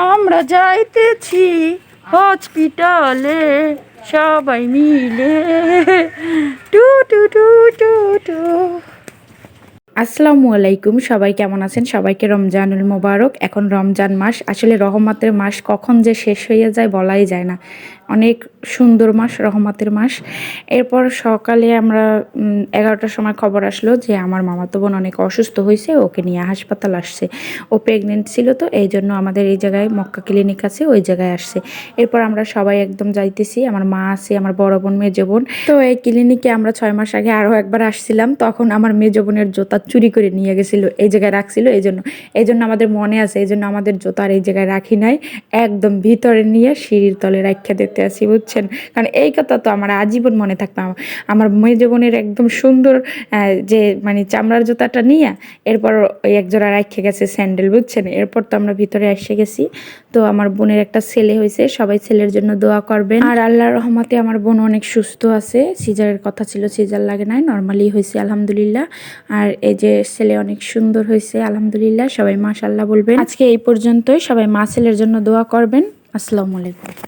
আমরা যাইতেছি হসপিটালে সবাই মিলে টু টু টু টু টু। আসসালামু আলাইকুম, সবাই কেমন আছেন? সবাইকে রমজানুল মোবারক। এখন রমজান মাস, আসলে রহমতের মাস কখন যে শেষ হয়ে যায় বলাই যায় না। অনেক সুন্দর মাস, রহমতের মাস। এরপর সকালে আমরা 11টার সময় খবর আসলো যে আমার মামাতো বোন অনেক অসুস্থ হয়েছে, ওকে নিয়ে হাসপাতাল আসছে। ও প্রেগনেন্ট ছিল, তো এই জন্য আমাদের এই জায়গায় মক্কা ক্লিনিক আছে, ওই জায়গায় আসছে। এরপর আমরা সবাই একদম যাইতেছি, আমার মা আছে, আমার বড় বোন, মেজো বোন। তো এই ক্লিনিকে আমরা 6 মাস আগে আরও একবার আসছিলাম, তখন আমার মেজো বোনের জুতা চুরি করে নিয়ে গেছিলো, এই জায়গায় রাখছিল। এই জন্য আমাদের মনে আছে, এই জন্য আমাদের জুতা আর এই জায়গায় রাখি নাই, একদম ভিতরে নিয়ে সিঁড়ির তলে রাখিয়া দিতে আসি, বুঝছেন? কারণ এই কথা তো আমার আজীবন মনে থাকবে। আমার মেজো বোনের একদম সুন্দর যে মানে চামড়ার জুতাটা নিয়ে এরপর ওই একজোড়া রাখে গেছে স্যান্ডেল, বুঝছেন? এরপর তো আমরা ভিতরে এসে গেছি। তো আমার বোনের একটা ছেলে হয়েছে, সবাই ছেলের জন্য দোয়া করবেন। আর আল্লাহর রহমতে আমার বোন অনেক সুস্থ আছে। সিজারের কথা ছিল, সিজার লাগে নাই, নর্মালি হয়েছে আলহামদুলিল্লাহ। আর এই যে ছেলে অনেক সুন্দর হয়েছে আলহামদুলিল্লাহ, সবাই মাশাআল্লাহ বলবেন। আজকে এই পর্যন্তই, সবাই মা ছেলের জন্য দোয়া করবেন। আসসালামু আলাইকুম।